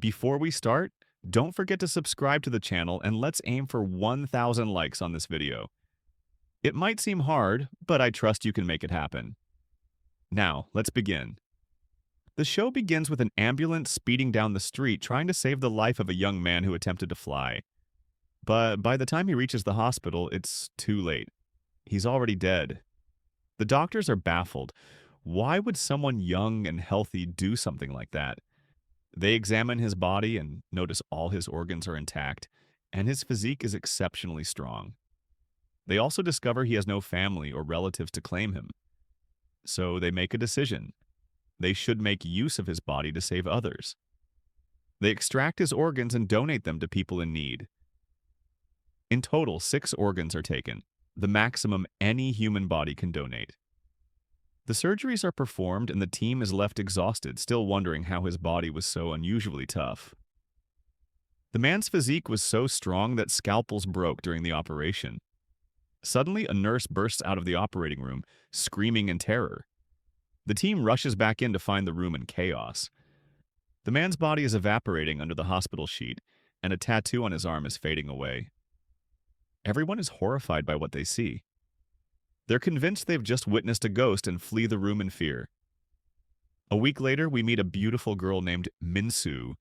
Before we start, don't forget to subscribe to the channel and let's aim for 1,000 likes on this video. It might seem hard, but I trust you can make it happen. Now, let's begin. The show begins with an ambulance speeding down the street trying to save the life of a young man who attempted to fly. But by the time he reaches the hospital, it's too late. He's already dead. The doctors are baffled. Why would someone young and healthy do something like that? They examine his body and notice all his organs are intact, and his physique is exceptionally strong. They also discover he has no family or relatives to claim him. So they make a decision. They should make use of his body to save others. They extract his organs and donate them to people in need. In total, 6 organs are taken, the maximum any human body can donate. The surgeries are performed and the team is left exhausted, still wondering how his body was so unusually tough. The man's physique was so strong that scalpels broke during the operation. Suddenly, a nurse bursts out of the operating room, screaming in terror. The team rushes back in to find the room in chaos. The man's body is evaporating under the hospital sheet, and a tattoo on his arm is fading away. Everyone is horrified by what they see. They're convinced they've just witnessed a ghost and flee the room in fear. A week later, we meet a beautiful girl named Minsu,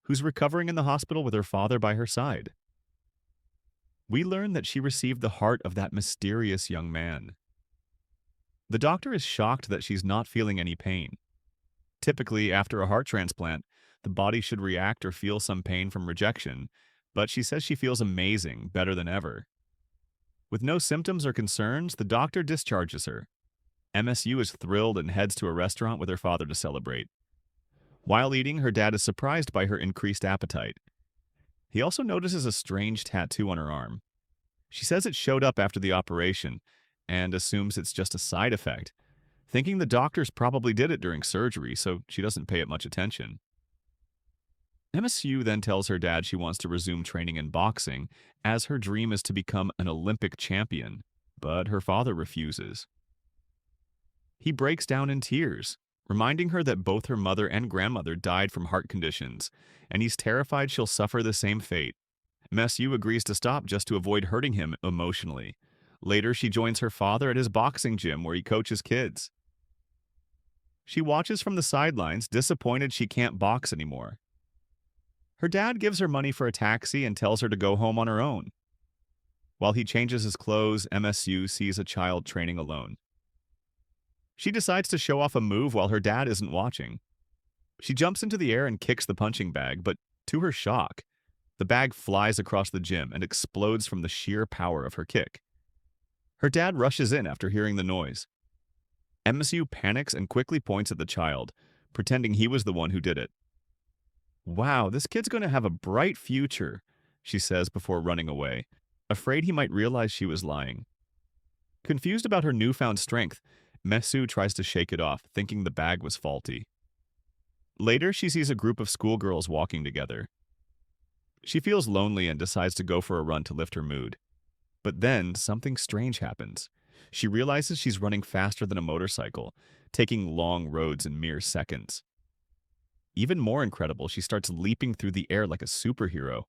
who's recovering in the hospital with her father by her side. We learn that she received the heart of that mysterious young man. The doctor is shocked that she's not feeling any pain. Typically, after a heart transplant, the body should react or feel some pain from rejection, but she says she feels amazing, better than ever. With no symptoms or concerns, the doctor discharges her. MSU is thrilled and heads to a restaurant with her father to celebrate. While eating, her dad is surprised by her increased appetite. He also notices a strange tattoo on her arm. She says it showed up after the operation and assumes it's just a side effect, thinking the doctors probably did it during surgery, so she doesn't pay it much attention. MSU then tells her dad she wants to resume training in boxing, as her dream is to become an Olympic champion, but her father refuses. He breaks down in tears, reminding her that both her mother and grandmother died from heart conditions, and he's terrified she'll suffer the same fate. MSU agrees to stop just to avoid hurting him emotionally. Later, she joins her father at his boxing gym where he coaches kids. She watches from the sidelines, disappointed she can't box anymore. Her dad gives her money for a taxi and tells her to go home on her own. While he changes his clothes, MSU sees a child training alone. She decides to show off a move while her dad isn't watching. She jumps into the air and kicks the punching bag, but to her shock, the bag flies across the gym and explodes from the sheer power of her kick. Her dad rushes in after hearing the noise. MSU panics and quickly points at the child, pretending he was the one who did it. "Wow, this kid's going to have a bright future," she says before running away, afraid he might realize she was lying. Confused about her newfound strength, Mesu tries to shake it off, thinking the bag was faulty. Later, she sees a group of schoolgirls walking together. She feels lonely and decides to go for a run to lift her mood. But then, something strange happens. She realizes she's running faster than a motorcycle, taking long roads in mere seconds. Even more incredible, she starts leaping through the air like a superhero.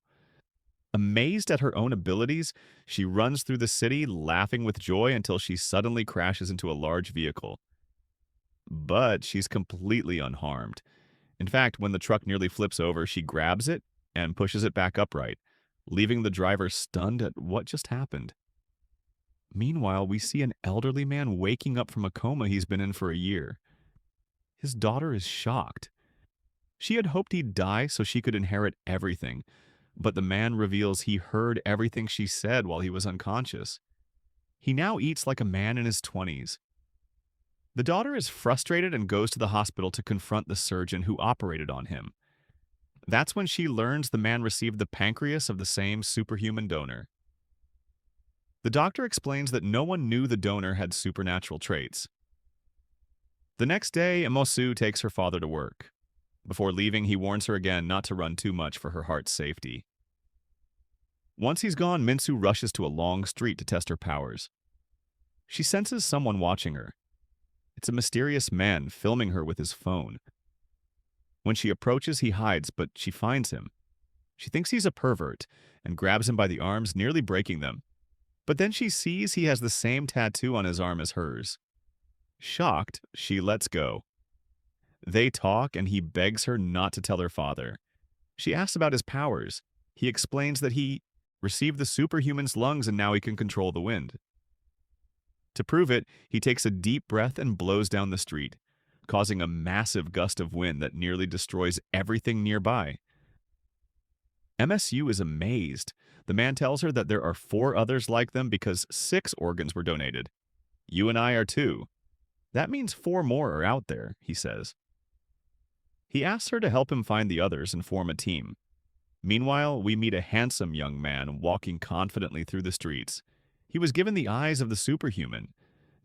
Amazed at her own abilities, she runs through the city, laughing with joy until she suddenly crashes into a large vehicle. But she's completely unharmed. In fact, when the truck nearly flips over, she grabs it and pushes it back upright, leaving the driver stunned at what just happened. Meanwhile, we see an elderly man waking up from a coma he's been in for a year. His daughter is shocked. She had hoped he'd die so she could inherit everything, but the man reveals he heard everything she said while he was unconscious. He now eats like a man in his 20s. The daughter is frustrated and goes to the hospital to confront the surgeon who operated on him. That's when she learns the man received the pancreas of the same superhuman donor. The doctor explains that no one knew the donor had supernatural traits. The next day, Emosu takes her father to work. Before leaving, he warns her again not to run too much for her heart's safety. Once he's gone, Minsu rushes to a long street to test her powers. She senses someone watching her. It's a mysterious man filming her with his phone. When she approaches, he hides, but she finds him. She thinks he's a pervert and grabs him by the arms, nearly breaking them. But then she sees he has the same tattoo on his arm as hers. Shocked, she lets go. They talk, and he begs her not to tell her father. She asks about his powers. He explains that he received the superhuman's lungs and now he can control the wind. To prove it, he takes a deep breath and blows down the street, causing a massive gust of wind that nearly destroys everything nearby. MSU is amazed. The man tells her that there are 4 others like them because 6 organs were donated. You and I are 2. That means 4 more are out there, he says. He asks her to help him find the others and form a team. Meanwhile, we meet a handsome young man walking confidently through the streets. He was given the eyes of the superhuman.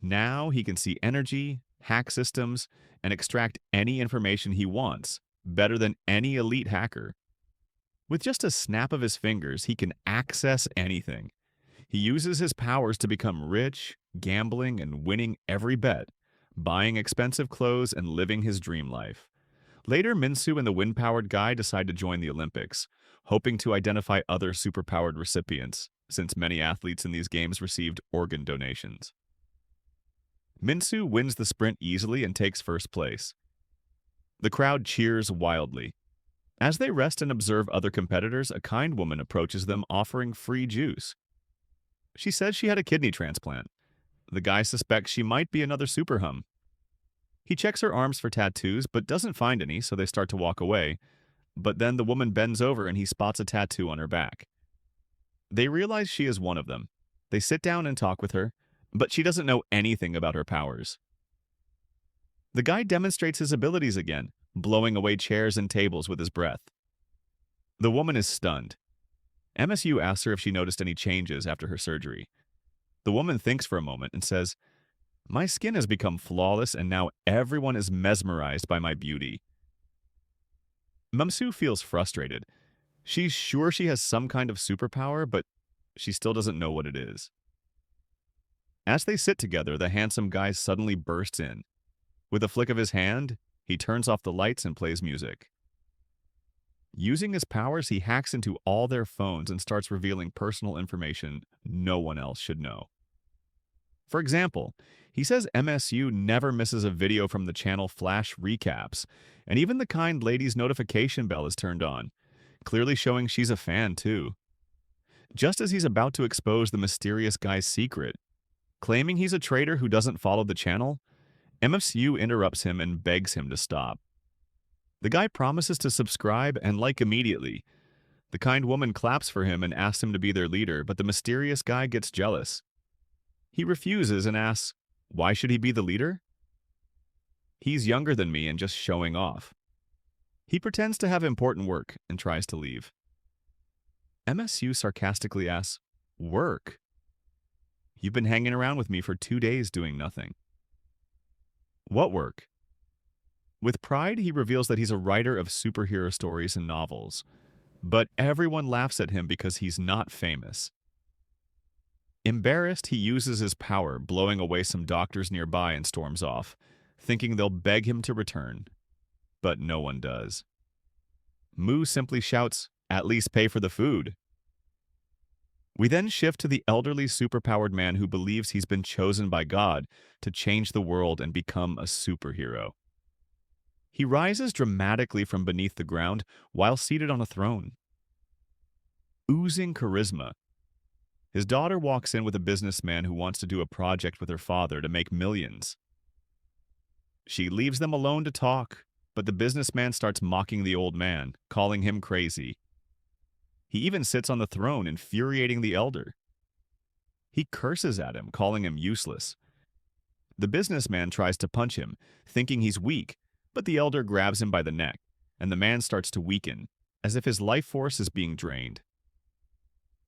Now he can see energy, hack systems, and extract any information he wants, better than any elite hacker. With just a snap of his fingers, he can access anything. He uses his powers to become rich, gambling and winning every bet, buying expensive clothes and living his dream life. Later, Minsu and the wind-powered guy decide to join the Olympics, hoping to identify other superpowered recipients, since many athletes in these games received organ donations. Minsu wins the sprint easily and takes first place. The crowd cheers wildly. As they rest and observe other competitors, a kind woman approaches them offering free juice. She says she had a kidney transplant. The guy suspects she might be another superhum. He checks her arms for tattoos, but doesn't find any, so they start to walk away. But then the woman bends over and he spots a tattoo on her back. They realize she is one of them. They sit down and talk with her, but she doesn't know anything about her powers. The guy demonstrates his abilities again, blowing away chairs and tables with his breath. The woman is stunned. MSU asks her if she noticed any changes after her surgery. The woman thinks for a moment and says, "My skin has become flawless and now everyone is mesmerized by my beauty." Mamsu feels frustrated. She's sure she has some kind of superpower, but she still doesn't know what it is. As they sit together, the handsome guy suddenly bursts in. With a flick of his hand, he turns off the lights and plays music. Using his powers, he hacks into all their phones and starts revealing personal information no one else should know. For example, he says MSU never misses a video from the channel Flash Recaps, and even the kind lady's notification bell is turned on, clearly showing she's a fan too. Just as he's about to expose the mysterious guy's secret, claiming he's a traitor who doesn't follow the channel, MSU interrupts him and begs him to stop. The guy promises to subscribe and like immediately. The kind woman claps for him and asks him to be their leader, but the mysterious guy gets jealous. He refuses and asks, why should he be the leader? He's younger than me and just showing off. He pretends to have important work and tries to leave. MSU sarcastically asks, work? You've been hanging around with me for 2 days doing nothing. What work? With pride, he reveals that he's a writer of superhero stories and novels. But everyone laughs at him because he's not famous. Embarrassed, he uses his power, blowing away some doctors nearby and storms off, thinking they'll beg him to return. But no one does. Mu simply shouts, "At least pay for the food." We then shift to the elderly superpowered man who believes he's been chosen by God to change the world and become a superhero. He rises dramatically from beneath the ground while seated on a throne. Oozing charisma, his daughter walks in with a businessman who wants to do a project with her father to make millions. She leaves them alone to talk, but the businessman starts mocking the old man, calling him crazy. He even sits on the throne, infuriating the elder. He curses at him, calling him useless. The businessman tries to punch him, thinking he's weak, but the elder grabs him by the neck, and the man starts to weaken, as if his life force is being drained.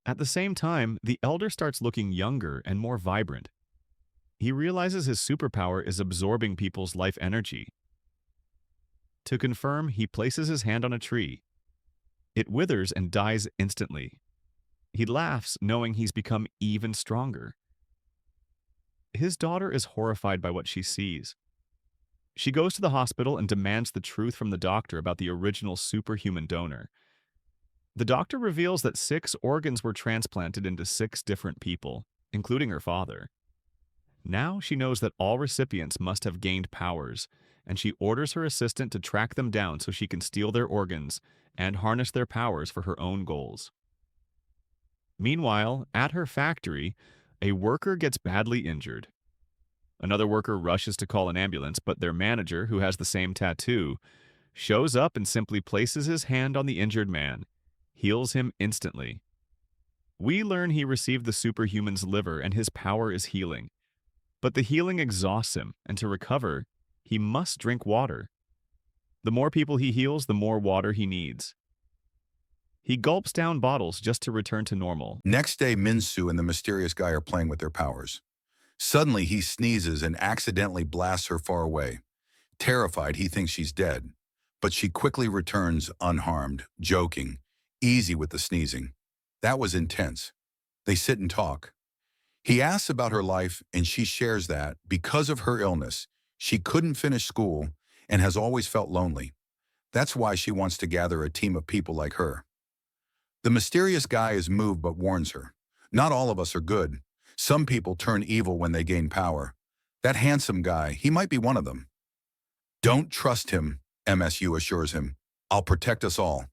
At the same time, the elder starts looking younger and more vibrant. He realizes his superpower is absorbing people's life energy. To confirm, he places his hand on a tree. It withers and dies instantly. He laughs, knowing he's become even stronger. His daughter is horrified by what she sees. She goes to the hospital and demands the truth from the doctor about the original superhuman donor. The doctor reveals that 6 organs were transplanted into 6 different people, including her father. Now she knows that all recipients must have gained powers, and she orders her assistant to track them down so she can steal their organs and harness their powers for her own goals. Meanwhile, at her factory, a worker gets badly injured. Another worker rushes to call an ambulance, but their manager, who has the same tattoo, shows up and simply places his hand on the injured man, heals him instantly. We learn he received the superhuman's liver and his power is healing. But the healing exhausts him, and to recover, he must drink water. The more people he heals, the more water he needs. He gulps down bottles just to return to normal. Next day, Minsu and the mysterious guy are playing with their powers. Suddenly, he sneezes and accidentally blasts her far away. Terrified, he thinks she's dead. But she quickly returns unharmed, joking, easy with the sneezing. That was intense. They sit and talk. He asks about her life, and she shares that, because of her illness, she couldn't finish school and has always felt lonely. That's why she wants to gather a team of people like her. The mysterious guy is moved but warns her. Not all of us are good. Some people turn evil when they gain power. That handsome guy, he might be one of them. Don't trust him, MSU assures him. I'll protect us all.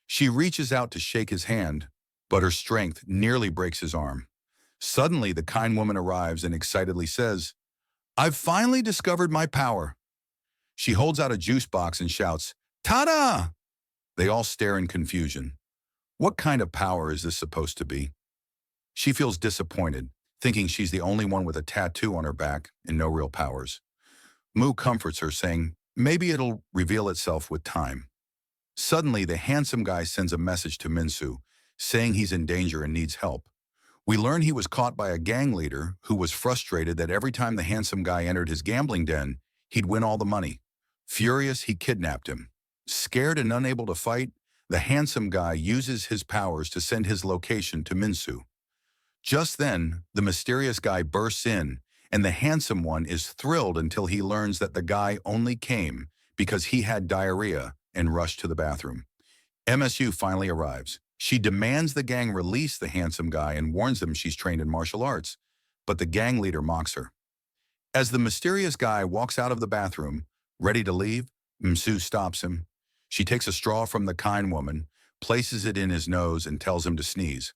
She reaches out to shake his hand, but her strength nearly breaks his arm. Suddenly, the kind woman arrives and excitedly says, I've finally discovered my power. She holds out a juice box and shouts, Ta-da! They all stare in confusion. What kind of power is this supposed to be? She feels disappointed, thinking she's the only one with a tattoo on her back and no real powers. Mu comforts her, saying, maybe it'll reveal itself with time. Suddenly, the handsome guy sends a message to Minsu, saying he's in danger and needs help. We learn he was caught by a gang leader who was frustrated that every time the handsome guy entered his gambling den, he'd win all the money. Furious, he kidnapped him. Scared and unable to fight, the handsome guy uses his powers to send his location to Minsu. Just then, the mysterious guy bursts in, and the handsome one is thrilled until he learns that the guy only came because he had diarrhea and rushed to the bathroom. MSU finally arrives. She demands the gang release the handsome guy and warns them she's trained in martial arts, but the gang leader mocks her. As the mysterious guy walks out of the bathroom, ready to leave, MSU stops him. She takes a straw from the kind woman, places it in his nose, and tells him to sneeze.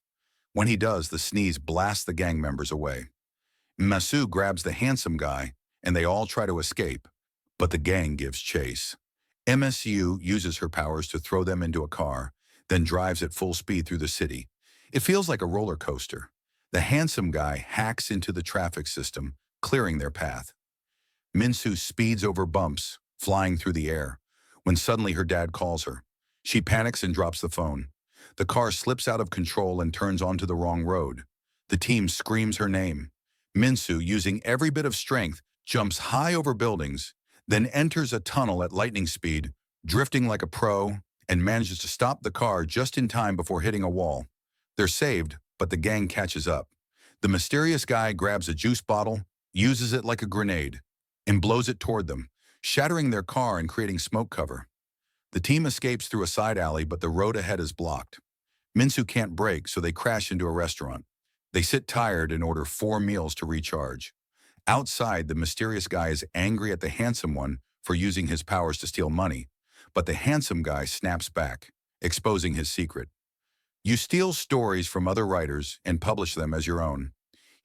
When he does, the sneeze blasts the gang members away. Masu grabs the handsome guy, and they all try to escape, but the gang gives chase. MSU uses her powers to throw them into a car, then drives at full speed through the city. It feels like a roller coaster. The handsome guy hacks into the traffic system, clearing their path. Minsu speeds over bumps, flying through the air, when suddenly her dad calls her. She panics and drops the phone. The car slips out of control and turns onto the wrong road. The team screams her name. Minsu, using every bit of strength, jumps high over buildings, then enters a tunnel at lightning speed, drifting like a pro, and manages to stop the car just in time before hitting a wall. They're saved, but the gang catches up. The mysterious guy grabs a juice bottle, uses it like a grenade, and blows it toward them, shattering their car and creating smoke cover. The team escapes through a side alley, but the road ahead is blocked. Minsu can't brake, so they crash into a restaurant. They sit tired and order 4 meals to recharge. Outside, the mysterious guy is angry at the handsome one for using his powers to steal money, but the handsome guy snaps back, exposing his secret. You steal stories from other writers and publish them as your own.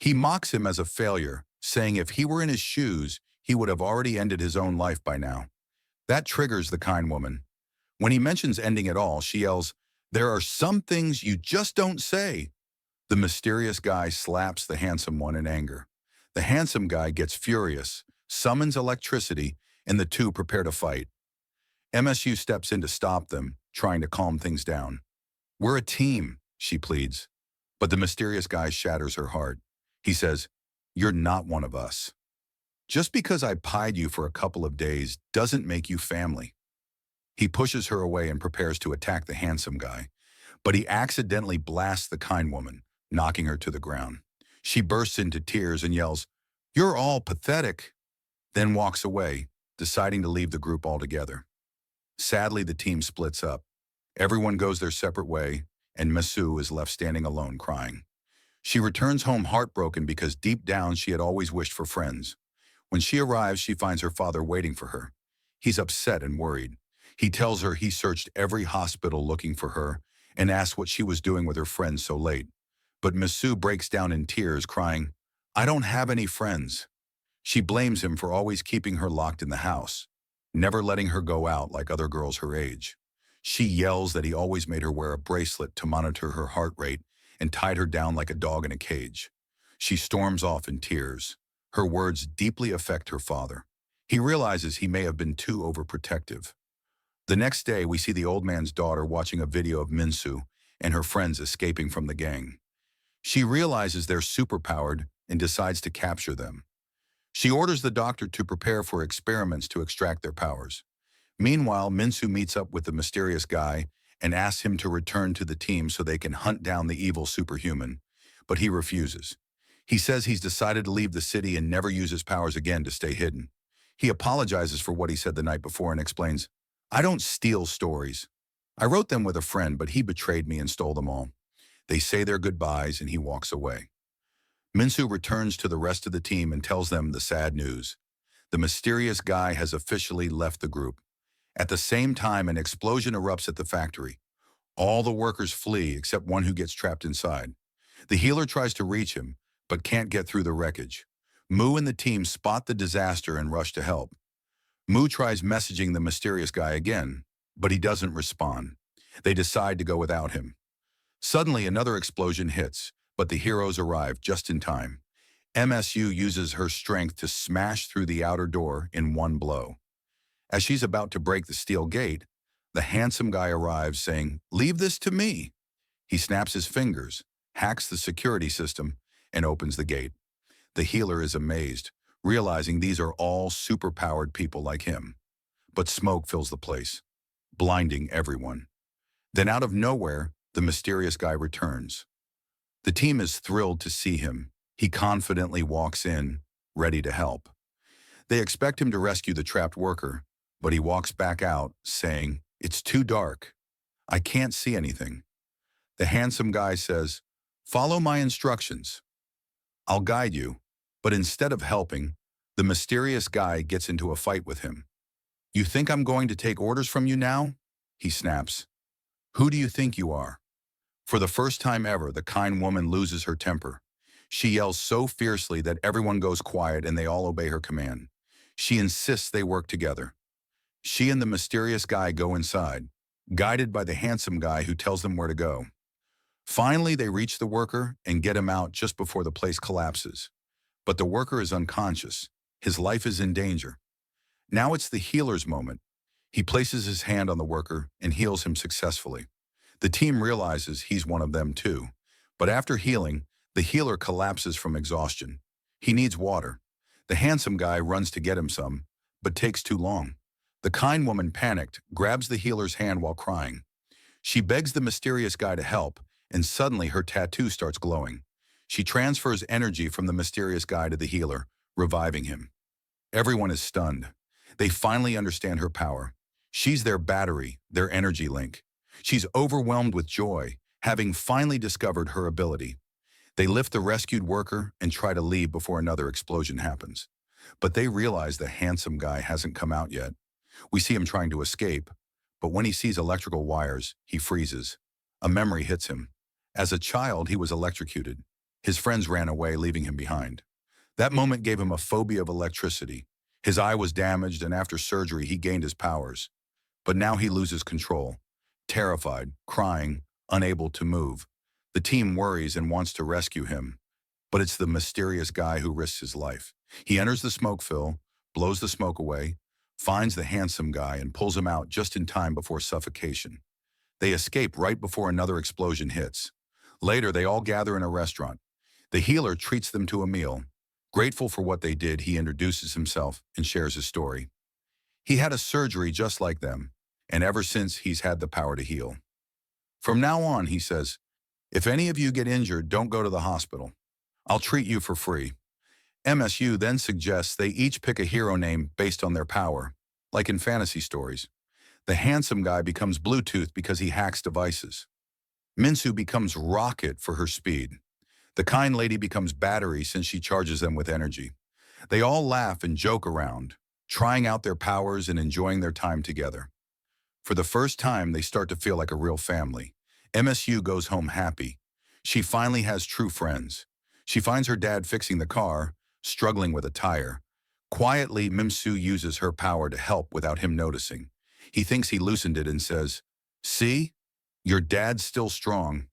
He mocks him as a failure, saying if he were in his shoes, he would have already ended his own life by now. That triggers the kind woman. When he mentions ending it all, she yells, "There are some things you just don't say." The mysterious guy slaps the handsome one in anger. The handsome guy gets furious, summons electricity, and the two prepare to fight. MSU steps in to stop them, trying to calm things down. "We're a team," she pleads. But the mysterious guy shatters her heart. He says, "You're not one of us. Just because I pied you for a couple of days doesn't make you family." He pushes her away and prepares to attack the handsome guy, but he accidentally blasts the kind woman, knocking her to the ground. She bursts into tears and yells, "You're all pathetic," then walks away, deciding to leave the group altogether. Sadly, the team splits up. Everyone goes their separate way, and Masu is left standing alone crying. She returns home heartbroken because deep down she had always wished for friends. When she arrives, she finds her father waiting for her. He's upset and worried. He tells her he searched every hospital looking for her and asks what she was doing with her friends so late. But Masu breaks down in tears, crying, "I don't have any friends." She blames him for always keeping her locked in the house, never letting her go out like other girls her age. She yells that he always made her wear a bracelet to monitor her heart rate and tied her down like a dog in a cage. She storms off in tears. Her words deeply affect her father. He realizes he may have been too overprotective. The next day, we see the old man's daughter watching a video of Minsu and her friends escaping from the gang. She realizes they're superpowered and decides to capture them. She orders the doctor to prepare for experiments to extract their powers. Meanwhile, Minsu meets up with the mysterious guy and asks him to return to the team so they can hunt down the evil superhuman, but he refuses. He says he's decided to leave the city and never use his powers again to stay hidden. He apologizes for what he said the night before and explains, "I don't steal stories. I wrote them with a friend, but he betrayed me and stole them all." They say their goodbyes and he walks away. Minsu returns to the rest of the team and tells them the sad news. The mysterious guy has officially left the group. At the same time, an explosion erupts at the factory. All the workers flee except one who gets trapped inside. The healer tries to reach him, but can't get through the wreckage. Mu and the team spot the disaster and rush to help. Mu tries messaging the mysterious guy again, but he doesn't respond. They decide to go without him. Suddenly, another explosion hits, but the heroes arrive just in time. MSU uses her strength to smash through the outer door in one blow. As she's about to break the steel gate, the handsome guy arrives saying, "Leave this to me." He snaps his fingers, hacks the security system, and opens the gate. The healer is amazed, realizing these are all superpowered people like him. But smoke fills the place, blinding everyone. Then out of nowhere, the mysterious guy returns. The team is thrilled to see him. He confidently walks in, ready to help. They expect him to rescue the trapped worker, but he walks back out, saying, "It's too dark. I can't see anything." The handsome guy says, "Follow my instructions. I'll guide you." But instead of helping, the mysterious guy gets into a fight with him. "You think I'm going to take orders from you now?" he snaps. "Who do you think you are?" For the first time ever, the kind woman loses her temper. She yells so fiercely that everyone goes quiet and they all obey her command. She insists they work together. She and the mysterious guy go inside, guided by the handsome guy who tells them where to go. Finally, they reach the worker and get him out just before the place collapses. But the worker is unconscious. His life is in danger. Now it's the healer's moment. He places his hand on the worker and heals him successfully. The team realizes he's one of them too. But after healing, the healer collapses from exhaustion. He needs water. The handsome guy runs to get him some, but takes too long. The kind woman, panicked, grabs the healer's hand while crying. She begs the mysterious guy to help, and suddenly her tattoo starts glowing. She transfers energy from the mysterious guy to the healer, reviving him. Everyone is stunned. They finally understand her power. She's their battery, their energy link. She's overwhelmed with joy, having finally discovered her ability. They lift the rescued worker and try to leave before another explosion happens. But they realize the handsome guy hasn't come out yet. We see him trying to escape, but when he sees electrical wires, he freezes. A memory hits him. As a child, he was electrocuted. His friends ran away, leaving him behind. That moment gave him a phobia of electricity. His eye was damaged, and after surgery, he gained his powers. But now he loses control. Terrified, crying, unable to move. The team worries and wants to rescue him. But it's the mysterious guy who risks his life. He enters the smoke fill, blows the smoke away, finds the handsome guy, and pulls him out just in time before suffocation. They escape right before another explosion hits. Later, they all gather in a restaurant. The healer treats them to a meal. Grateful for what they did, he introduces himself and shares his story. He had a surgery just like them, and ever since he's had the power to heal. From now on, he says, "If any of you get injured, don't go to the hospital. I'll treat you for free." MSU then suggests they each pick a hero name based on their power, like in fantasy stories. The handsome guy becomes Bluetooth because he hacks devices. Minsu becomes Rocket for her speed. The kind lady becomes Battery since she charges them with energy. They all laugh and joke around, trying out their powers and enjoying their time together. For the first time, they start to feel like a real family. MSU goes home happy. She finally has true friends. She finds her dad fixing the car, struggling with a tire. Quietly, Mimsu uses her power to help without him noticing. He thinks he loosened it and says, "See? Your dad's still strong.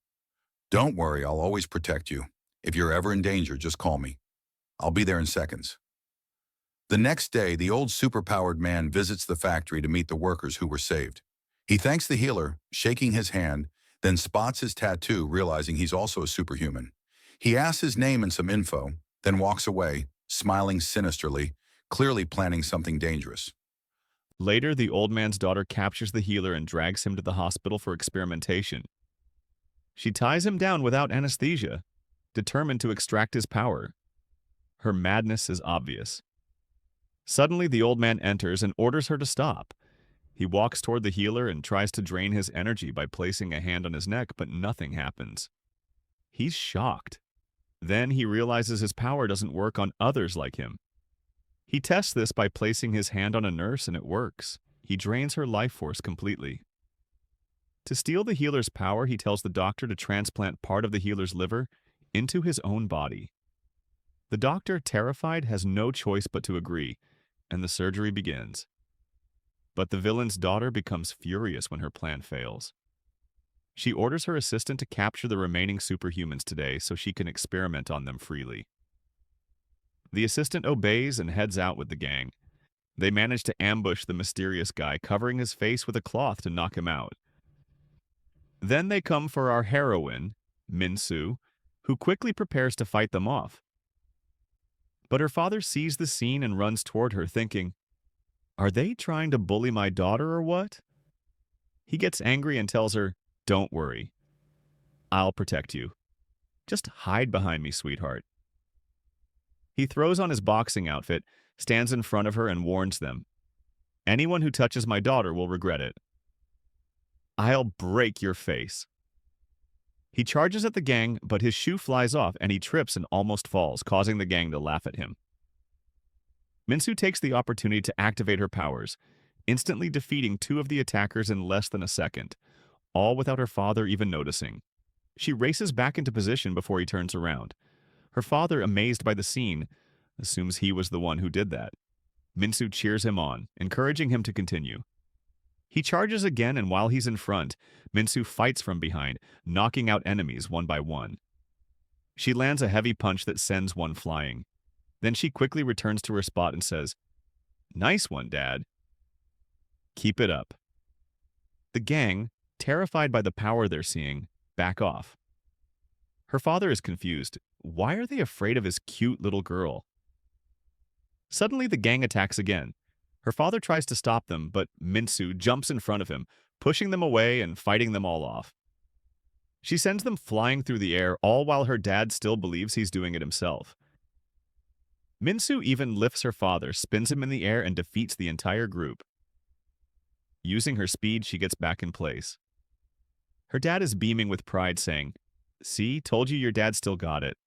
Don't worry, I'll always protect you. If you're ever in danger, just call me. I'll be there in seconds." The next day, the old superpowered man visits the factory to meet the workers who were saved. He thanks the healer, shaking his hand, then spots his tattoo, realizing he's also a superhuman. He asks his name and some info, then walks away, smiling sinisterly, clearly planning something dangerous. Later, the old man's daughter captures the healer and drags him to the hospital for experimentation. She ties him down without anesthesia, determined to extract his power. Her madness is obvious. Suddenly, the old man enters and orders her to stop. He walks toward the healer and tries to drain his energy by placing a hand on his neck, but nothing happens. He's shocked. Then he realizes his power doesn't work on others like him. He tests this by placing his hand on a nurse and it works. He drains her life force completely. To steal the healer's power, he tells the doctor to transplant part of the healer's liver into his own body. The doctor, terrified, has no choice but to agree, and the surgery begins. But the villain's daughter becomes furious when her plan fails. She orders her assistant to capture the remaining superhumans today so she can experiment on them freely. The assistant obeys and heads out with the gang. They manage to ambush the mysterious guy, covering his face with a cloth to knock him out. Then they come for our heroine, Minsu, who quickly prepares to fight them off. But her father sees the scene and runs toward her, thinking, "Are they trying to bully my daughter or what?" He gets angry and tells her, "Don't worry. I'll protect you. Just hide behind me, sweetheart." He throws on his boxing outfit, stands in front of her, and warns them, "Anyone who touches my daughter will regret it. I'll break your face." He charges at the gang, but his shoe flies off and he trips and almost falls, causing the gang to laugh at him. Minsu takes the opportunity to activate her powers, instantly defeating two of the attackers in less than a second, all without her father even noticing. She races back into position before he turns around. Her father, amazed by the scene, assumes he was the one who did that. Minsu cheers him on, encouraging him to continue. He charges again, and while he's in front, Minsu fights from behind, knocking out enemies one by one. She lands a heavy punch that sends one flying. Then she quickly returns to her spot and says, "Nice one, Dad. Keep it up." The gang, terrified by the power they're seeing, back off. Her father is confused. Why are they afraid of his cute little girl? Suddenly, the gang attacks again. Her father tries to stop them, but Minsu jumps in front of him, pushing them away and fighting them all off. She sends them flying through the air, all while her dad still believes he's doing it himself. Minsu even lifts her father, spins him in the air, and defeats the entire group. Using her speed, she gets back in place. Her dad is beaming with pride, saying, "See, told you your dad still got it.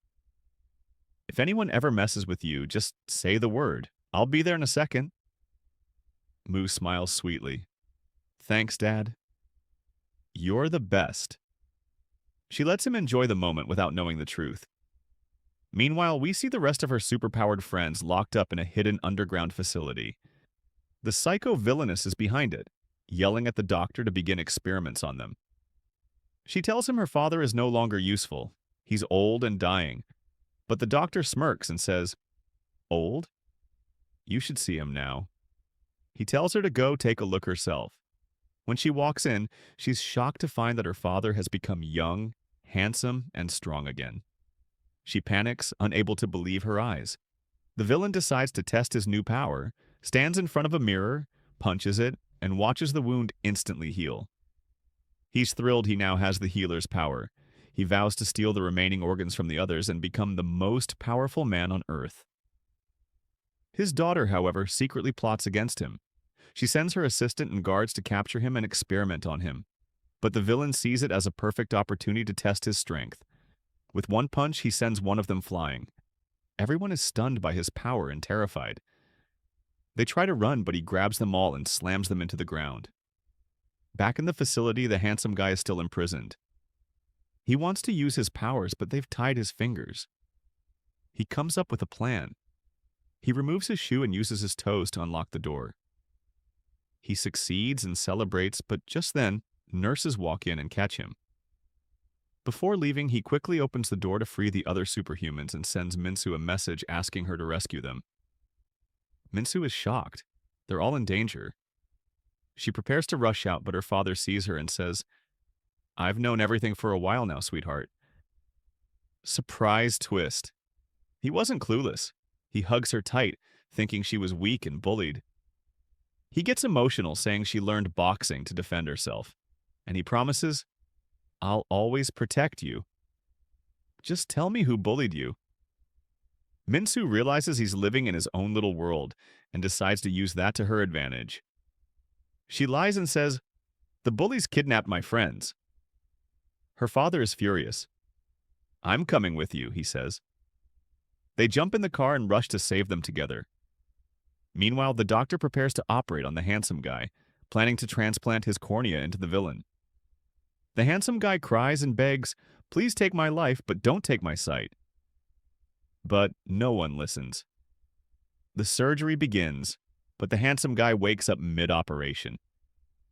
If anyone ever messes with you, just say the word. I'll be there in a second." Moo smiles sweetly. "Thanks, Dad. You're the best." She lets him enjoy the moment without knowing the truth. Meanwhile, we see the rest of her superpowered friends locked up in a hidden underground facility. The psycho villainess is behind it, yelling at the doctor to begin experiments on them. She tells him her father is no longer useful. He's old and dying. But the doctor smirks and says, "Old? You should see him now." He tells her to go take a look herself. When she walks in, she's shocked to find that her father has become young, handsome, and strong again. She panics, unable to believe her eyes. The villain decides to test his new power, stands in front of a mirror, punches it, and watches the wound instantly heal. He's thrilled he now has the healer's power. He vows to steal the remaining organs from the others and become the most powerful man on Earth. His daughter, however, secretly plots against him. She sends her assistant and guards to capture him and experiment on him. But the villain sees it as a perfect opportunity to test his strength. With one punch, he sends one of them flying. Everyone is stunned by his power and terrified. They try to run, but he grabs them all and slams them into the ground. Back in the facility, the handsome guy is still imprisoned. He wants to use his powers, but they've tied his fingers. He comes up with a plan. He removes his shoe and uses his toes to unlock the door. He succeeds and celebrates, but just then, nurses walk in and catch him. Before leaving, he quickly opens the door to free the other superhumans and sends Minsu a message asking her to rescue them. Minsu is shocked. They're all in danger. She prepares to rush out, but her father sees her and says, "I've known everything for a while now, sweetheart." Surprise twist. He wasn't clueless. He hugs her tight, thinking she was weak and bullied. He gets emotional, saying she learned boxing to defend herself. And he promises, "I'll always protect you. Just tell me who bullied you." Minsu realizes he's living in his own little world and decides to use that to her advantage. She lies and says, "The bullies kidnapped my friends." Her father is furious. "I'm coming with you," he says. They jump in the car and rush to save them together. Meanwhile, the doctor prepares to operate on the handsome guy, planning to transplant his cornea into the villain. The handsome guy cries and begs, "Please take my life, but don't take my sight." But no one listens. The surgery begins, but the handsome guy wakes up mid-operation.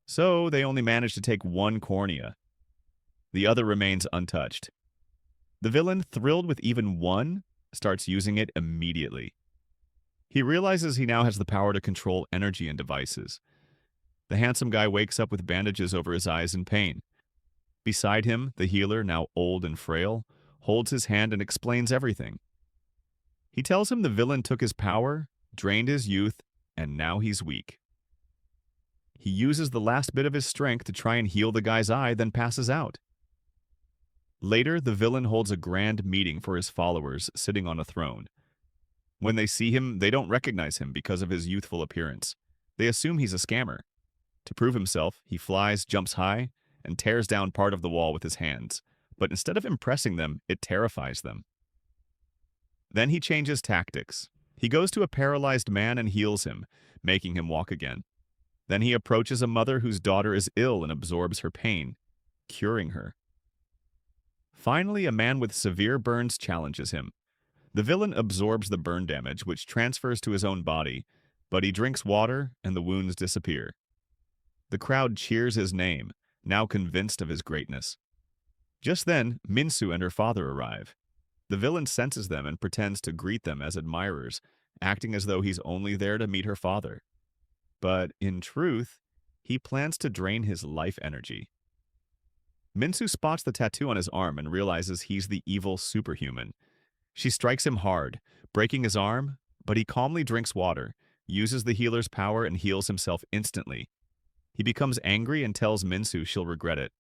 So they only manage to take one cornea. The other remains untouched. The villain, thrilled with even one, starts using it immediately. He realizes he now has the power to control energy and devices. The handsome guy wakes up with bandages over his eyes in pain. Beside him, the healer, now old and frail, holds his hand and explains everything. He tells him the villain took his power, drained his youth, and now he's weak. He uses the last bit of his strength to try and heal the guy's eye, then passes out. Later, the villain holds a grand meeting for his followers, sitting on a throne. When they see him, they don't recognize him because of his youthful appearance. They assume he's a scammer. To prove himself, he flies, jumps high, and tears down part of the wall with his hands. But instead of impressing them, it terrifies them. Then he changes tactics. He goes to a paralyzed man and heals him, making him walk again. Then he approaches a mother whose daughter is ill and absorbs her pain, curing her. Finally, a man with severe burns challenges him. The villain absorbs the burn damage, which transfers to his own body, but he drinks water and the wounds disappear. The crowd cheers his name, now convinced of his greatness. Just then, Minsu and her father arrive. The villain senses them and pretends to greet them as admirers, acting as though he's only there to meet her father. But in truth, he plans to drain his life energy. Minsu spots the tattoo on his arm and realizes he's the evil Superhuman. She strikes him hard, breaking his arm, but he calmly drinks water, uses the healer's power, and heals himself instantly. He becomes angry and tells Minsu she'll regret it.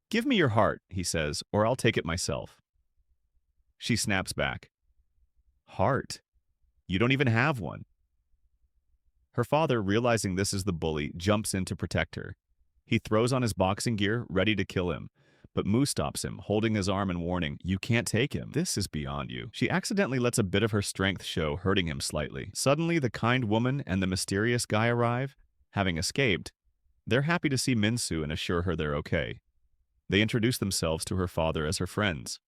"Give me your heart," he says, "or I'll take it myself." She snaps back. "Heart? You don't even have one." Her father, realizing this is the bully, jumps in to protect her. He throws on his boxing gear, ready to kill him. But Mu stops him, holding his arm and warning, "You can't take him. This is beyond you." She accidentally lets a bit of her strength show, hurting him slightly. Suddenly, the kind woman and the mysterious guy arrive. Having escaped, they're happy to see Minsu and assure her they're okay. They introduce themselves to her father as her friends.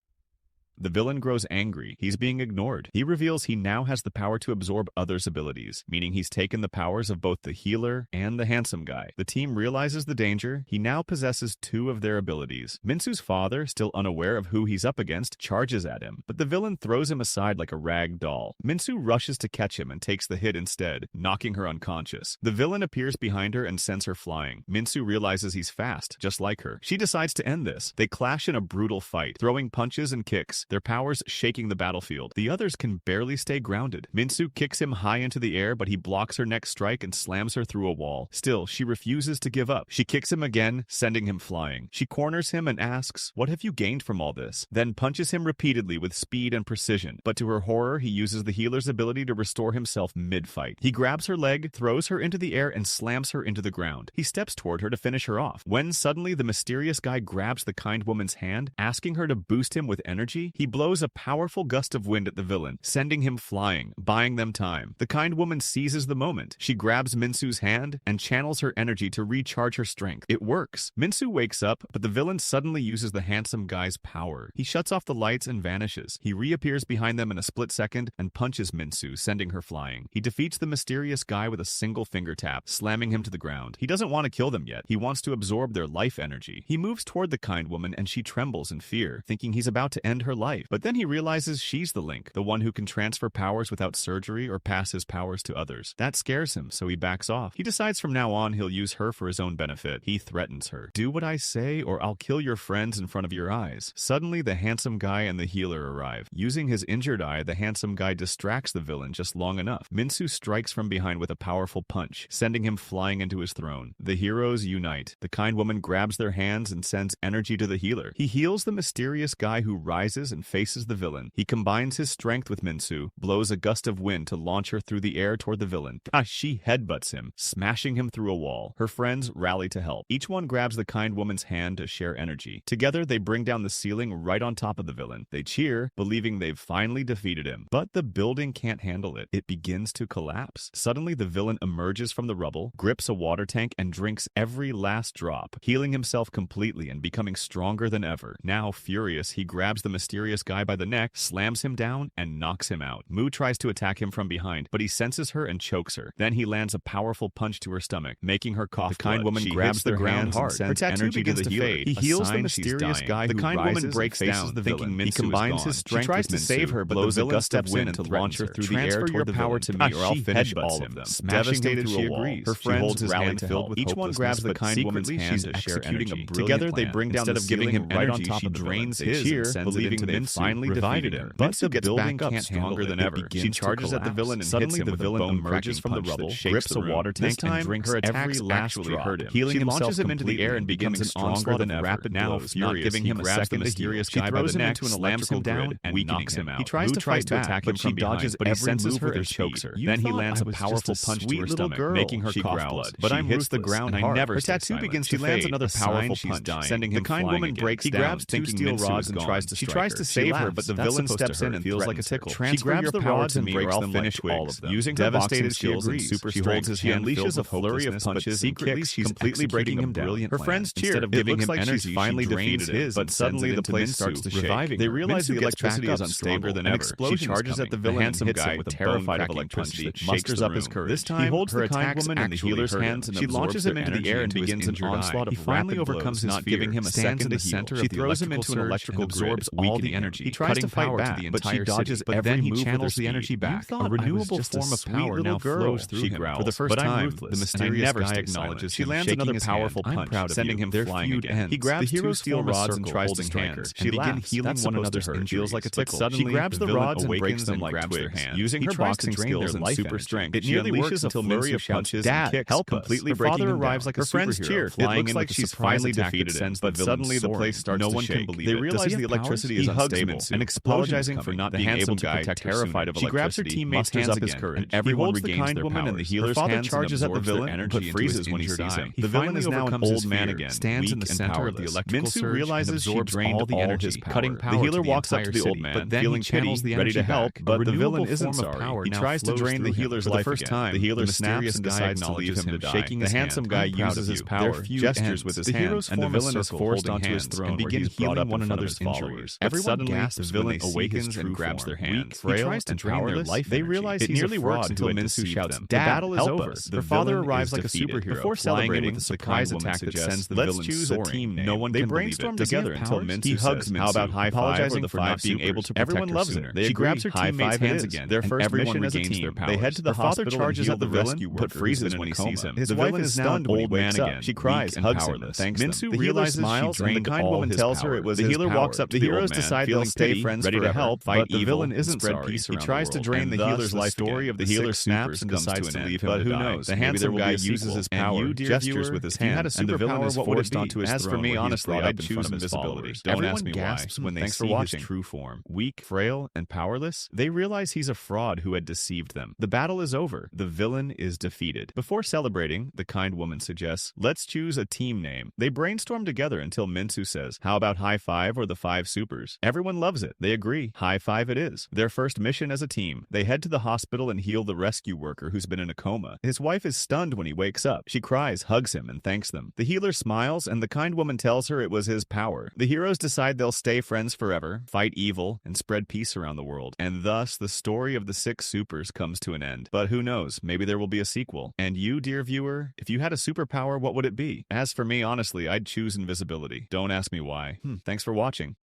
The villain grows angry. He's being ignored. He reveals he now has the power to absorb others' abilities, meaning he's taken the powers of both the healer and the handsome guy. The team realizes the danger. He now possesses two of their abilities. Minsu's father, still unaware of who he's up against, charges at him, but the villain throws him aside like a rag doll. Minsu rushes to catch him and takes the hit instead, knocking her unconscious. The villain appears behind her and sends her flying. Minsu realizes he's fast, just like her. She decides to end this. They clash in a brutal fight, throwing punches and kicks. shakes, their powers shaking the battlefield. The others can barely stay grounded. Minsu kicks him high into the air, but he blocks her next strike and slams her through a wall. Still, she refuses to give up. She kicks him again, sending him flying. She corners him and asks, "What have you gained from all this?" Then punches him repeatedly with speed and precision. But to her horror, he uses the healer's ability to restore himself mid-fight. He grabs her leg, throws her into the air, and slams her into the ground. He steps toward her to finish her off. When suddenly the mysterious guy grabs the kind woman's hand, asking her to boost him with energy, he blows a powerful gust of wind at the villain, sending him flying, buying them time. The kind woman seizes the moment. She grabs Minsu's hand and channels her energy to recharge her strength. It works. Minsu wakes up, but the villain suddenly uses the handsome guy's power. He shuts off the lights and vanishes. He reappears behind them in a split second and punches Minsu, sending her flying. He defeats the mysterious guy with a single finger tap, slamming him to the ground. He doesn't want to kill them yet. He wants to absorb their life energy. He moves toward the kind woman and she trembles in fear, thinking he's about to end her life. But then he realizes she's the Link, the one who can transfer powers without surgery or pass his powers to others. That scares him, so he backs off. He decides from now on he'll use her for his own benefit. He threatens her. "Do what I say or I'll kill your friends in front of your eyes." Suddenly, the handsome guy and the healer arrive. Using his injured eye, the handsome guy distracts the villain just long enough. Minsu strikes from behind with a powerful punch, sending him flying into his throne. The heroes unite. The kind woman grabs their hands and sends energy to the healer. He heals the mysterious guy who rises and faces the villain. He combines his strength with Minsu, blows a gust of wind to launch her through the air toward the villain. She headbutts him, smashing him through a wall. Her friends rally to help. Each one grabs the kind woman's hand to share energy. Together, they bring down the ceiling right on top of the villain. They cheer, believing they've finally defeated him. But the building can't handle it. It begins to collapse. Suddenly, the villain emerges from the rubble, grips a water tank, and drinks every last drop, healing himself completely and becoming stronger than ever. Now, furious, he grabs the mysterious guy by the neck, slams him down, and knocks him out. Mu tries to attack him from behind, but he senses her and chokes her. Then he lands a powerful punch to her stomach, making her cough. The kind woman grabs the ground hard. Her tattoo begins to fade. He heals the mysterious guy. The kind woman breaks down, thinking Minsu is gone. He combines his strength. She tries to save her, but the villain steps in to launch her through the air toward the power to me, or I'll finish all of them. Devastated, she agrees. Her friends rally to help. Each one grabs the kind woman's hand to share energy. Together, they bring down the ceiling. Instead of giving him energy, she drains his and believing they've finally defeated him. But the building can't stronger than ever. She charges at the villain and suddenly the villain emerges from the rubble, grips a water tank, and drinks her every last drop, healing himself. She launches him into the air and begins an onslaught of rapid blows, not giving him a second to heal. She throws him into an electrical grid and knocks him out. He tries to fight back, but she dodges, but he senses her and chokes her. Then he lands a powerful punch to her stomach, making her cough blood. But I'm ruthless, the ground hard. Her tattoo begins to fade. She lands another powerful punch, sending him flying. The kind woman breaks down. He grabs two steel rods and tries to strike her. She tries to save her, but the villain steps in and feels like a tickle. She grabs the rods and breaks them like twigs. Using her devastated skills and super strength, she unleashes a flurry of punches and kicks, she's completely breaking him down. Her friends cheer. Instead of giving him energy, finally defeated him. But suddenly the place starts to shake. They realize the electricity is unstable than ever. She charges at the villain and hits him with a terrified of electricity, musters up his courage. This time, he holds the kind woman in the healer's hands and she launches him into the air and begins an onslaught of finally overcomes his fear, giving him a second to heal. She throws him into an electrical grid, absorbs all the energy. He tries to fight back, but she dodges every move. He channels the energy back. A renewable form of power now flows through him. For the first time, the mysterious guy acknowledges. She lands another powerful punch, sending him flying again. He grabs the hero's steel rods and tries to strike her. She begins healing one another's injuries. Feels like a tickle. Suddenly, she grabs the rods and breaks them like twigs. Using her boxing skills and super strength, it nearly unleashes a flurry of punches and kicks, completely breaking him down. Arrives like a superhero, cheer. It looks like she's finally defeated him, but suddenly the place starts to shake. They realize the electricity is unstable, and apologizing for not being able to protect her terrified of electricity. She grabs her teammates' hands up his courage. And everyone regains their powers. And the healer's hands charges at the villain, but freezes when he sees him. The villain is now an old man again, stands in the center of the electrical surge. Minsu realizes she drained all the energy, cutting power. The healer walks up to the old man, feeling pity, ready to help, but the villain isn't sorry. He tries to drain the healer's life again. The healer snaps and decides to leave him to die. The handsome guy uses his power, gestures with his hand, and the villain is forced onto his throne and begin healing one another's injuries. Everyone gasps when they awakens and grabs their hands. Frail and powerless, they realize it nearly works until Minsu shouts, "The battle is over." Her father arrives like a superhero, before celebrating with a surprise attack that sends the villain soaring. No one can brainstorm together until Minsu says, "How about high five for not being able to protect her sooner?" She grabs her teammates' hands again. Their first mission as a team. They head to the hospital. Charges at the villain, but freezes when he sees him. His wife is stunned when he wakes up. She cries, hugs him, thanks Minsu realizes smiles, and the kind woman tells her it was the healer walks up to the heroes decide decide they'll feeling stay pity, friends ready to forever, help, but fight the evil, villain and isn't spread sorry. peace He around the tries to world. drain And the thus, healer's life story again. of the The healer healer snaps supers and comes decides to to an leave end. him But to who die. knows? The Maybe handsome there will guy be a uses sequel. his And power, you, dear gestures viewer, with his if you had hand, a and the villain superpower, is what would it forced be? onto his As for throne me, where he is honestly, brought I'd up in choose front of his invisibility. followers. Don't Everyone ask me why. gasps when they Thanks for see his watching. true form. Weak, frail, and powerless, they realize he's a fraud who had deceived them. The battle is over. The villain is defeated. Before celebrating, the kind woman suggests, let's choose a team name. They brainstorm together until Minsu says, how about High Five or the Five Supers? Everyone loves it. They agree. High Five it is. Their first mission as a team. They head to the hospital and heal the rescue worker who's been in a coma. His wife is stunned when he wakes up. She cries, hugs him, and thanks them. The healer smiles, and the kind woman tells her it was his power. The heroes decide they'll stay friends forever, fight evil, and spread peace around the world. And thus, the story of the 6 supers comes to an end. But who knows? Maybe there will be a sequel. And you, dear viewer, if you had a superpower, what would it be? As for me, honestly, I'd choose invisibility. Don't ask me why. Thanks for watching.